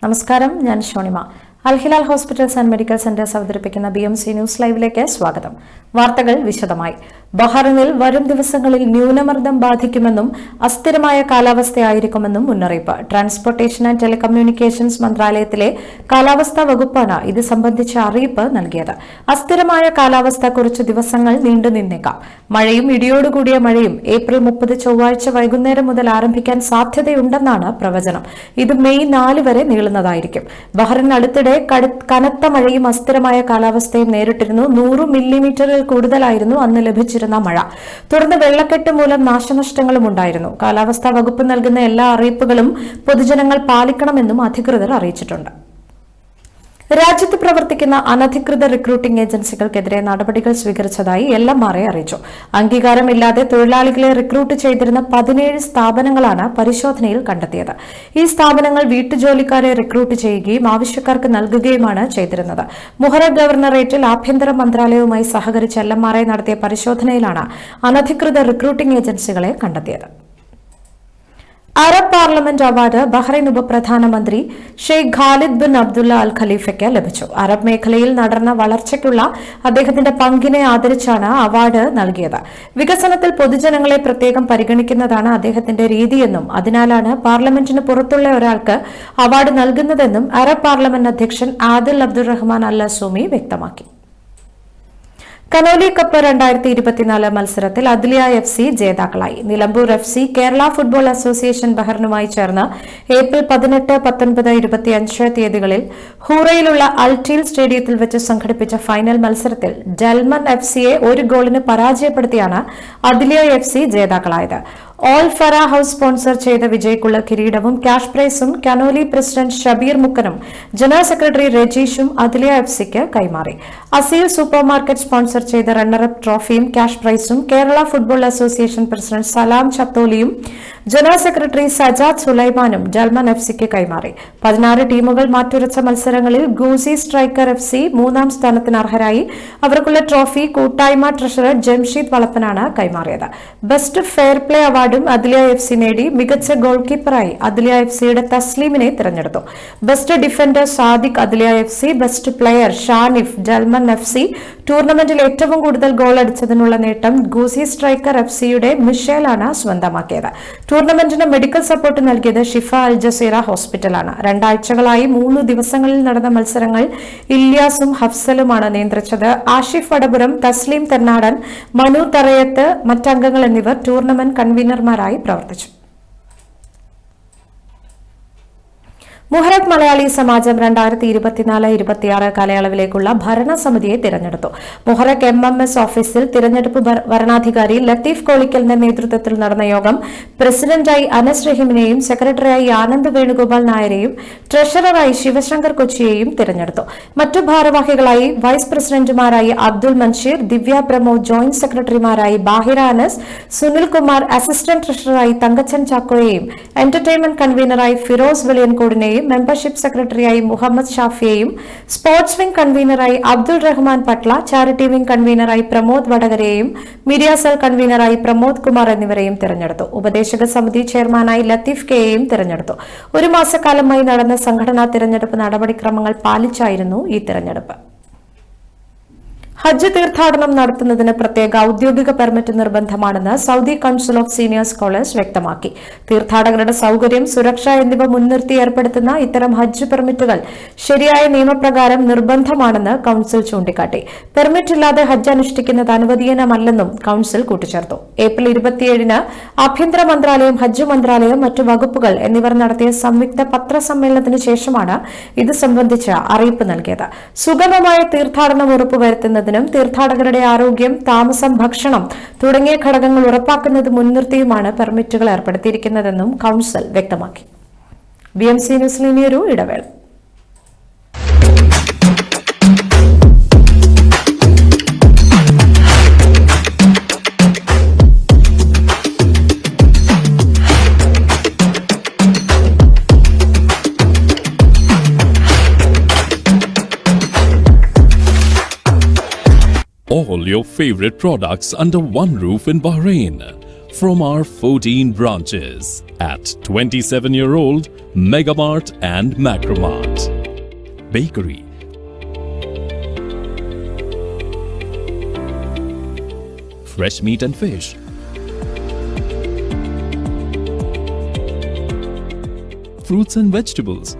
നമസ്കാരം, ഞാൻ Shonima. Al Hilal hospitals and medical centres അവതരിപ്പിക്കുന്ന BMC ന്യൂസ് ലൈവിലേക്ക് സ്വാഗതം. വാർത്തകൾ വിശദമായി. ബഹ്റൈനിൽ വരും ദിവസങ്ങളിൽ ന്യൂനമർദ്ദം ബാധിക്കുമെന്നും അസ്ഥിരമായ കാലാവസ്ഥയായിരിക്കുമെന്നും മുന്നറിയിപ്പ്. ട്രാൻസ്പോർട്ടേഷൻ ആൻഡ് ടെലികമ്മ്യൂണിക്കേഷൻസ് മന്ത്രാലയത്തിലെ കാലാവസ്ഥാ വകുപ്പാണ് ഇത് സംബന്ധിച്ച അറിയിപ്പ് നൽകിയത്. അസ്ഥിരമായ കാലാവസ്ഥ കുറച്ചു ദിവസങ്ങൾ നീണ്ടുനിന്നേക്കാം. മഴയും ഇടിയോടുകൂടിയ മഴയും ഏപ്രിൽ 30 ചൊവ്വാഴ്ച വൈകുന്നേരം മുതൽ ആരംഭിക്കാൻ സാധ്യതയുണ്ടെന്നാണ് പ്രവചനം. ഇത് മെയ് 4 വരെ നീളുന്നതായിരിക്കും. ബഹ്റൈൻ അടുത്തിടെ കനത്ത മഴയും അസ്ഥിരമായ കാലാവസ്ഥയും നേരിട്ടിരുന്നു. 100 മില്ലിമീറ്ററിൽ കൂടുതലായിരുന്നു അന്ന് ലഭിച്ചിരുന്ന മഴ. തുടർന്ന് വെള്ളക്കെട്ട് മൂലം നാശനഷ്ടങ്ങളും ഉണ്ടായിരുന്നു. കാലാവസ്ഥാ വകുപ്പ് നൽകുന്ന എല്ലാ അറിയിപ്പുകളും പൊതുജനങ്ങൾ പാലിക്കണമെന്നും അധികൃതർ അറിയിച്ചിട്ടുണ്ട്. രാജ്യത്ത് പ്രവർത്തിക്കുന്ന അനധികൃത റിക്രൂട്ടിംഗ് ഏജൻസികൾക്കെതിരെ നടപടികൾ സ്വീകരിച്ചതായി LMRA അറിയിച്ചു. അംഗീകാരമില്ലാതെ തൊഴിലാളികളെ റിക്രൂട്ട് ചെയ്തിരുന്ന 17 സ്ഥാപനങ്ങളാണ് പരിശോധനയിൽ കണ്ടെത്തിയത്. ഈ സ്ഥാപനങ്ങൾ വീട്ടുജോലിക്കാരെ റിക്രൂട്ട് ചെയ്യുകയും ആവശ്യക്കാർക്ക് നൽകുകയുമാണ് ചെയ്തിരുന്നത്. മുഹറ ഗവർണറേറ്റിൽ ആഭ്യന്തര മന്ത്രാലയവുമായി സഹകരിച്ച് LMRA നടത്തിയ പരിശോധനയിലാണ് അനധികൃത റിക്രൂട്ടിംഗ് ഏജൻസികളെ കണ്ടെത്തിയത്. അറബ് പാർലമെന്റ് അവാർഡ് ബഹ്റൈൻ ഉപപ്രധാനമന്ത്രി ഷെയ്ഖ് ഖാലിദ് ബിൻ അബ്ദുള്ള അൽ ഖലീഫയ്ക്ക് ലഭിച്ചു. അറബ് മേഖലയിൽ നടന്ന വളർച്ചയ്ക്കുള്ള അദ്ദേഹത്തിന്റെ പങ്കിനെ ആദരിച്ചാണ് അവാർഡ് നൽകിയത്. വികസനത്തിൽ പൊതുജനങ്ങളെ പ്രത്യേകം പരിഗണിക്കുന്നതാണ് അദ്ദേഹത്തിന്റെ രീതിയെന്നും അതിനാലാണ് പാർലമെന്റിന് പുറത്തുള്ള ഒരാൾക്ക് അവാർഡ് നൽകുന്നതെന്നും അറബ് പാർലമെന്റ് അധ്യക്ഷൻ ആദിൽ അബ്ദുറഹ്മാൻ അൽ അസൂമി വ്യക്തമാക്കി. കനോലി കപ്പ് 2024 മത്സരത്തിൽ അദ്ലിയ FC ജേതാക്കളായി. Nilambur FC Kerala football association ബഹ്റിനുമായി ചേർന്ന് ഏപ്രിൽ 18, 19, 25 തീയതികളിൽ ഹൂറയിലുള്ള അൽറ്റീൽ സ്റ്റേഡിയത്തിൽ വെച്ച് സംഘടിപ്പിച്ച ഫൈനൽ മത്സരത്തിൽ ഡൽമൻ FCയെ 1 ഗോളിന് പരാജയപ്പെടുത്തിയാണ് അദ്ലിയ FC ജേതാക്കളായത്. ഓൾ ഫറ ഹൌസ് സ്പോൺസർ ചെയ്ത വിജയ്ക്കുള്ള കിരീടവും ക്യാഷ് പ്രൈസും കനോലി പ്രസിഡന്റ് ഷബീർ മുക്കനും ജനറൽ സെക്രട്ടറി രജീഷും അദ്ലിയ FCക്ക് കൈമാറി. അസീൽ സൂപ്പർ മാർക്കറ്റ് സ്പോൺസർ ചെയ്ത റണ്ണറപ്പ് ട്രോഫിയും ക്യാഷ് പ്രൈസും Kerala football association president Salam ചത്തോലിയും ജനറൽ സെക്രട്ടറി സജാദ് സുലൈമാനും ഡൽമൻ FCക്ക് കൈമാറി. 16 ടീമുകൾ മാറ്റുരച്ച മത്സരങ്ങളിൽ ഗൂസി സ്ട്രൈക്കർ FC 3ാം സ്ഥാനത്തിന് അർഹരായി. അവർക്കുള്ള ട്രോഫി കൂട്ടായ്മ ട്രഷറർ ജംഷീദ് വളപ്പനാണ് കൈമാറിയത്. ബെസ്റ്റ് ഫെയർ പ്ലേ അവാർഡും അദ്ലിയ FC നേടി. മികച്ച ഗോൾ കീപ്പറായി അദ്ലിയ FCയുടെ തസ്ലീമിനെ തിരഞ്ഞെടുത്തു. Best defender Sadiq Adliya FC, best player Shanif Delmon FC. ടൂർണമെന്റിൽ ഏറ്റവും കൂടുതൽ ഗോൾ അടിച്ചതിനുള്ള നേട്ടം ഗൂസി സ്ട്രൈക്കർ FCയുടെ മിഷേലാണ് സ്വന്തമാക്കിയത്. ടൂർണമെന്റിന് മെഡിക്കൽ സപ്പോർട്ട് നൽകിയത് ഷിഫ അൽ ജസീറ ഹോസ്പിറ്റലാണ്. 2 ആഴ്ചകളായി 3 ദിവസങ്ങളിൽ നടന്ന മത്സരങ്ങൾ ഇല്യാസും ഹഫ്സലുമാണ് നിയന്ത്രിച്ചത്. ആഷിഫ് വടപുരം, തസ്ലീം തെന്നാടൻ, മനു തറയത്ത്, മറ്റംഗങ്ങൾ എന്നിവർ ടൂർണമെന്റ് കൺവീനർമാരായി പ്രവർത്തിച്ചു. മുഹറക് മലയാളി സമാജം 2024-26 കാലയളവിലേക്കുള്ള ഭരണസമിതിയെ തിരഞ്ഞെടുത്തു. മുഹറക് MMS ഓഫീസിൽ തിരഞ്ഞെടുപ്പ് വരണാധികാരി ലത്തീഫ് കോളിക്കലിന്റെ നേതൃത്വത്തിൽ നടന്ന യോഗം പ്രസിഡന്റായി അനസ് റഹീമിനെയും സെക്രട്ടറിയായി ആനന്ദ് വേണുഗോപാൽ നായരെയും ട്രഷററായി ശിവശങ്കർ കൊച്ചിയെയും തിരഞ്ഞെടുത്തു. മറ്റു ഭാരവാഹികളായി വൈസ് പ്രസിഡന്റുമാരായി അബ്ദുൾ മൻഷീർ, ദിവ്യ പ്രമോദ്, ജോയിന്റ് സെക്രട്ടറിമാരായി ബാഹിര അനസ്, സുനിൽ കുമാർ, അസിസ്റ്റന്റ് ട്രഷററായി തങ്കച്ചൻ ചാക്കോയെയും എന്റർടൈൻമെന്റ് കൺവീനറായി ഫിറോസ് വെളിയൻകോടിനെയും മെമ്പർഷിപ്പ് സെക്രട്ടറിയായി മുഹമ്മദ് ഷാഫിയെയും സ്പോർട്സ് വിംഗ് കൺവീനറായി അബ്ദുൾ റഹ്മാൻ പട്ല, ചാരിറ്റി വിംഗ് കൺവീനറായി പ്രമോദ് വടകരയെയും മീഡിയ സെൽ കൺവീനറായി പ്രമോദ് കുമാർ എന്നിവരെയും തിരഞ്ഞെടുത്തു. ഉപദേശക സമിതി ചെയർമാനായി ലത്തീഫ് കെയെയും തിരഞ്ഞെടുത്തു. 1 മാസക്കാലമായി നടന്ന സംഘടനാ തിരഞ്ഞെടുപ്പ് നടപടിക്രമങ്ങൾ പാലിച്ചായിരുന്നു ഈ തിരഞ്ഞെടുപ്പ്. ഹജ്ജ് തീർത്ഥാടനം നടത്തുന്നതിന് പ്രത്യേക ഔദ്യോഗിക പെർമിറ്റ് നിർബന്ധമാണെന്ന് Saudi council of senior scholars വ്യക്തമാക്കി. തീർത്ഥാടകരുടെ സൌകര്യം, സുരക്ഷ എന്നിവ മുൻനിർത്തി ഏർപ്പെടുത്തുന്ന ഇത്തരം ഹജ്ജ് പെർമിറ്റുകൾ ശരിയായ നിയമപ്രകാരം നിർബന്ധമാണെന്ന് കൌൺസിൽ ചൂണ്ടിക്കാട്ടി. പെർമിറ്റ് ഇല്ലാതെ ഹജ്ജ് അനുഷ്ഠിക്കുന്നത് അനുവദനീയമല്ലെന്നും കൌൺസിൽ കൂട്ടിച്ചേർത്തു. ഏപ്രിൽ 27-ന് ആഭ്യന്തര മന്ത്രാലയം, ഹജ്ജ് മന്ത്രാലയം, മറ്റു വകുപ്പുകൾ എന്നിവർ നടത്തിയ സംയുക്ത പത്രസമ്മേളനത്തിന് ശേഷമാണ് ഇത് സംബന്ധിച്ച അറിയിപ്പ് നൽകിയത്. സുഗമമായ തീർത്ഥാടനം ഉറപ്പുവരുത്തുന്നതിന് തീർത്ഥാടകരുടെ ആരോഗ്യം, താമസം, ഭക്ഷണം തുടങ്ങിയ ഘടകങ്ങൾ ഉറപ്പാക്കുന്നത് മുൻനിർത്തിയുമാണ് പെർമിറ്റുകൾ ഏർപ്പെടുത്തിയിരിക്കുന്നതെന്നും കൌൺസിൽ വ്യക്തമാക്കി. BMC ന്യൂസിൽ ഇനിയൊരു ഇടവേള. All your favorite products under one roof in Bahrain from our 14 branches. At 27-year-old Megamart and Macromart. Bakery. Fresh meat and fish. Fruits and vegetables.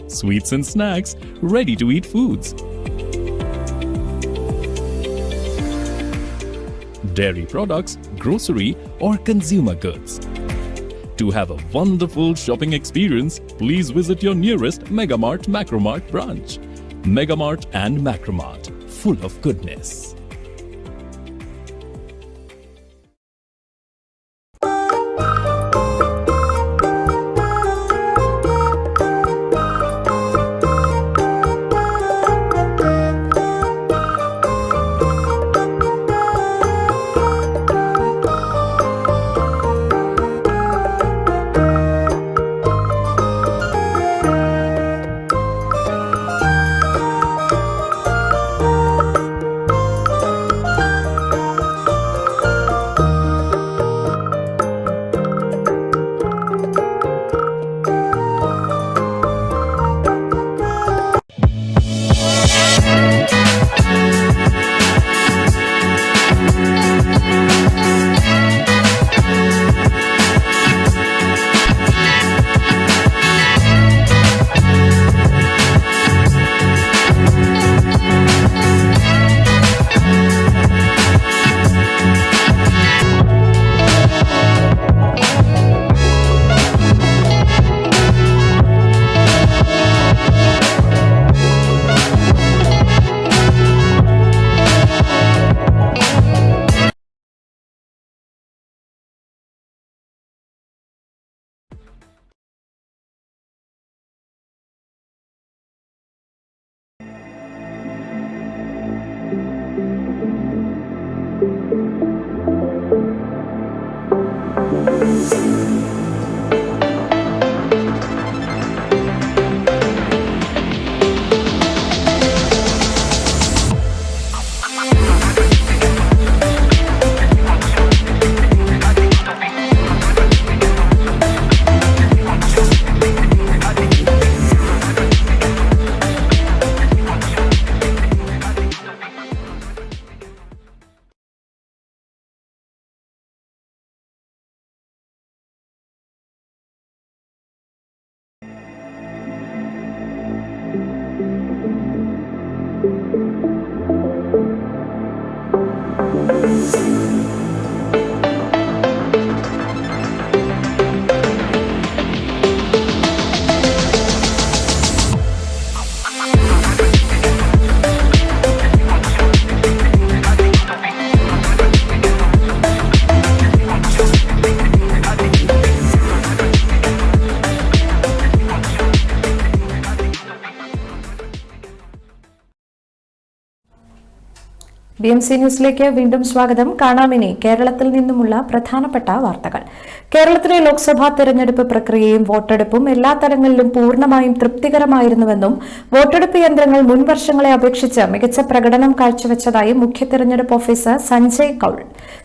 Sweets and snacks, ready-to-eat foods. Dairy products, grocery or consumer goods. To have a wonderful shopping experience, please visit your nearest Megamart Macromart branch. Megamart and Macromart, full of goodness. BMC ന്യൂസിലേക്ക് വീണ്ടും സ്വാഗതം. കാണാമിനി കേരളത്തിൽ നിന്നുമുള്ള പ്രധാനപ്പെട്ട വാർത്തകൾ. കേരളത്തിലെ ലോക്സഭാ തെരഞ്ഞെടുപ്പ് പ്രക്രിയയും വോട്ടെടുപ്പും എല്ലാ തലങ്ങളിലും പൂർണ്ണമായും തൃപ്തികരമായിരുന്നുവെന്നും വോട്ടെടുപ്പ് യന്ത്രങ്ങൾ മുൻ വർഷങ്ങളെ അപേക്ഷിച്ച് മികച്ച പ്രകടനം കാഴ്ചവെച്ചതായി മുഖ്യ തെരഞ്ഞെടുപ്പ് ഓഫീസർ സഞ്ജയ് കൌൾ.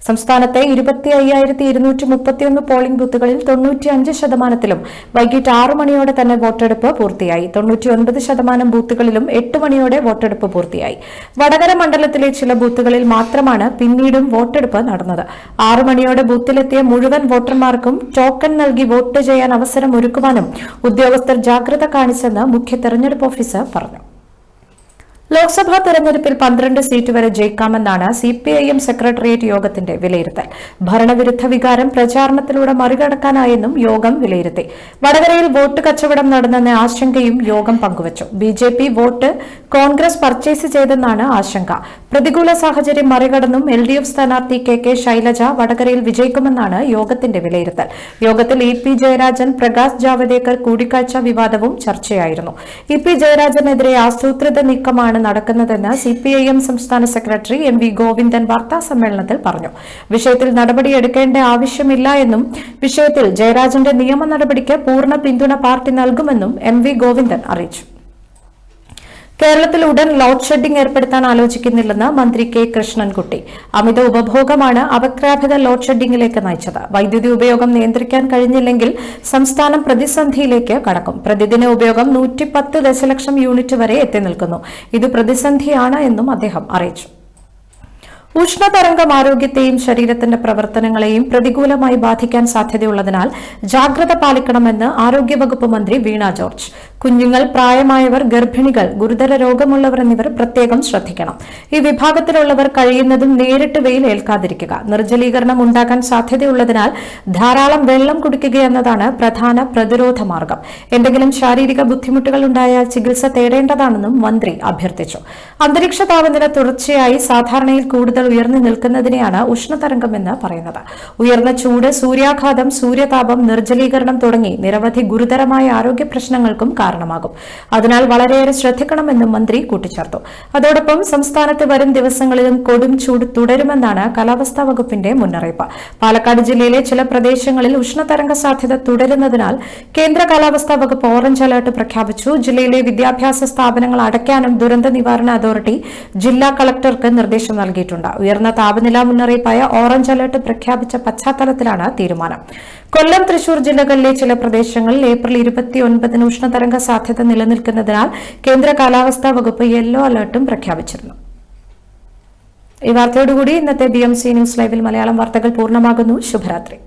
സംസ്ഥാനത്തെ 25,231 പോളിംഗ് ബൂത്തുകളിൽ 95% വൈകിട്ട് 6 മണിയോടെ തന്നെ വോട്ടെടുപ്പ് പൂർത്തിയായി. 99% ബൂത്തുകളിലും 8 മണിയോടെ വോട്ടെടുപ്പ് പൂർത്തിയായി. വടകര മണ്ഡലത്തിലെ ചില ബൂത്തുകളിൽ മാത്രമാണ് പിന്നീടും വോട്ടെടുപ്പ് നടന്നത്. 6 മണിയോടെ ബൂത്തിലെത്തിയ മുഴുവൻ വോട്ടർമാർക്കും ടോക്കൺ നൽകി വോട്ട് ചെയ്യാൻ അവസരം ഒരുക്കുവാനും ഉദ്യോഗസ്ഥർ ജാഗ്രത കാണിച്ചെന്ന് മുഖ്യ തെരഞ്ഞെടുപ്പ് ഓഫീസർ പറഞ്ഞു. ലോക്സഭാ തെരഞ്ഞെടുപ്പിൽ 12 സീറ്റ് വരെ ജയിക്കാമെന്നാണ് CPIM സെക്രട്ടേറിയറ്റ് യോഗത്തിന്റെ വിലയിരുത്തൽ. ഭരണവിരുദ്ധ വികാരം പ്രചാരണത്തിലൂടെ മറികടക്കാനായെന്നും യോഗം വിലയിരുത്തി. വടകരയിൽ വോട്ട് കച്ചവടം നടന്നെന്ന ആശങ്കയും യോഗം പങ്കുവച്ചു. BJP വോട്ട് കോൺഗ്രസ് പർച്ചേസ് ചെയ്തെന്നാണ് ആശങ്ക. പ്രതികൂല സാഹചര്യം മറികടന്നും LDF സ്ഥാനാർത്ഥി KK ശൈലജ വടകരയിൽ വിജയിക്കുമെന്നാണ് യോഗത്തിന്റെ വിലയിരുത്തൽ. യോഗത്തിൽ EP ജയരാജൻ, പ്രകാശ് ജാവദേക്കർ കൂടിക്കാഴ്ച വിവാദവും ചർച്ചയായിരുന്നു. EP ജയരാജനെതിരെ ആസൂത്രിത നീക്കമാണ് നടക്കുന്നതെന്ന് CPIM സംസ്ഥാന സെക്രട്ടറി MV ഗോവിന്ദൻ വാർത്താസമ്മേളനത്തിൽ പറഞ്ഞു. വിഷയത്തിൽ നടപടിയെടുക്കേണ്ട ആവശ്യമില്ല എന്നും വിഷയത്തിൽ ജയരാജന്റെ നിയമ നടപടിക്ക് പൂർണ്ണ പിന്തുണ പാർട്ടി നൽകുമെന്നും MV ഗോവിന്ദൻ അറിയിച്ചു. കേരളത്തിൽ ഉടൻ ലോഡ് ഷെഡിംഗ് ഏർപ്പെടുത്താൻ ആലോചിക്കുന്നില്ലെന്ന് മന്ത്രി കെ കൃഷ്ണൻകുട്ടി. അമിത ഉപഭോഗമാണ് അപര്യാപ്ത ലോഡ് ഷെഡിംഗിലേക്ക് നയിച്ചത്. വൈദ്യുതി ഉപയോഗം നിയന്ത്രിക്കാൻ കഴിഞ്ഞില്ലെങ്കിൽ സംസ്ഥാനം പ്രതിസന്ധിയിലേക്ക് കടക്കും. പ്രതിദിന ഉപയോഗം 110 ദശലക്ഷം യൂണിറ്റ് വരെ എത്തി നിൽക്കുന്നു. ഇത് പ്രതിസന്ധിയാണ് എന്നും അദ്ദേഹം അറിയിച്ചു. ഉഷ്ണതരംഗം ആരോഗ്യത്തെയും ശരീരത്തിന്റെ പ്രവർത്തനങ്ങളെയും പ്രതികൂലമായി ബാധിക്കാൻ സാധ്യതയുള്ളതിനാൽ ജാഗ്രത പാലിക്കണമെന്ന് ആരോഗ്യവകുപ്പ് മന്ത്രി വീണ ജോർജ്. കുഞ്ഞുങ്ങൾ, പ്രായമായവർ, ഗർഭിണികൾ, ഗുരുതര രോഗമുള്ളവർ എന്നിവർ പ്രത്യേകം ശ്രദ്ധിക്കണം. ഈ വിഭാഗത്തിലുള്ളവർ കഴിയുന്നതും നേരിട്ട് വെയിൽ ഏൽക്കാതിരിക്കുക. നിർജ്ജലീകരണം ഉണ്ടാകാൻ സാധ്യതയുള്ളതിനാൽ ധാരാളം വെള്ളം കുടിക്കുകയെന്നതാണ് പ്രധാന പ്രതിരോധ മാർഗം. എന്തെങ്കിലും ശാരീരിക ബുദ്ധിമുട്ടുകൾ ഉണ്ടായാൽ ചികിത്സ തേടേണ്ടതാണെന്നും മന്ത്രി അഭ്യർത്ഥിച്ചു. അന്തരീക്ഷ താപനില തുടർച്ചയായി സാധാരണയിൽ കൂടുതൽ ഉയർന്നു നിൽക്കുന്നതിനെയാണ് ഉഷ്ണതരംഗമെന്ന് പറയുന്നത്. ഉയർന്ന ചൂട്, സൂര്യാഘാതം, സൂര്യതാപം, നിർജ്ജലീകരണം തുടങ്ങി നിരവധി ഗുരുതരമായ ആരോഗ്യ പ്രശ്നങ്ങൾക്കും കാരണമാകും. അതിനാൽ വളരെയേറെ ശ്രദ്ധിക്കണമെന്നും മന്ത്രി കൂട്ടിച്ചേർത്തു. അതോടൊപ്പം സംസ്ഥാനത്ത് വരും ദിവസങ്ങളിലും കൊടും ചൂട് തുടരുമെന്നാണ് കാലാവസ്ഥാ വകുപ്പിന്റെ മുന്നറിയിപ്പ്. പാലക്കാട് ജില്ലയിലെ ചില പ്രദേശങ്ങളിൽ ഉഷ്ണതരംഗ സാധ്യത തുടരുന്നതിനാൽ കേന്ദ്ര കാലാവസ്ഥാ വകുപ്പ് ഓറഞ്ച് അലർട്ട് പ്രഖ്യാപിച്ചു. ജില്ലയിലെ വിദ്യാഭ്യാസ സ്ഥാപനങ്ങൾ അടയ്ക്കാനും ദുരന്ത നിവാരണ അതോറിറ്റി ജില്ലാ കളക്ടർക്ക് നിർദ്ദേശം നൽകിയിട്ടുണ്ട്. ഉയർന്ന താപനില മുന്നറിയിപ്പായ ഓറഞ്ച് അലർട്ട് പ്രഖ്യാപിച്ച പശ്ചാത്തലത്തിലാണ് തീരുമാനം. കൊല്ലം, തൃശൂർ ജില്ലകളിലെ ചില പ്രദേശങ്ങളിൽ ഏപ്രിൽ 29 ഉഷ്ണതരംഗ സാധ്യത നിലനിൽക്കുന്നതിനാൽ കേന്ദ്ര കാലാവസ്ഥാ വകുപ്പ് യെല്ലോ അലർട്ടും പ്രഖ്യാപിച്ചിരുന്നു. ഈ വാർത്തയോടുകൂടി ഇന്നത്തെ BMC ന്യൂസ് ലൈവിൽ മലയാളം വാർത്തകൾ പൂർണ്ണമാകുന്നു. ശുഭരാത്രി.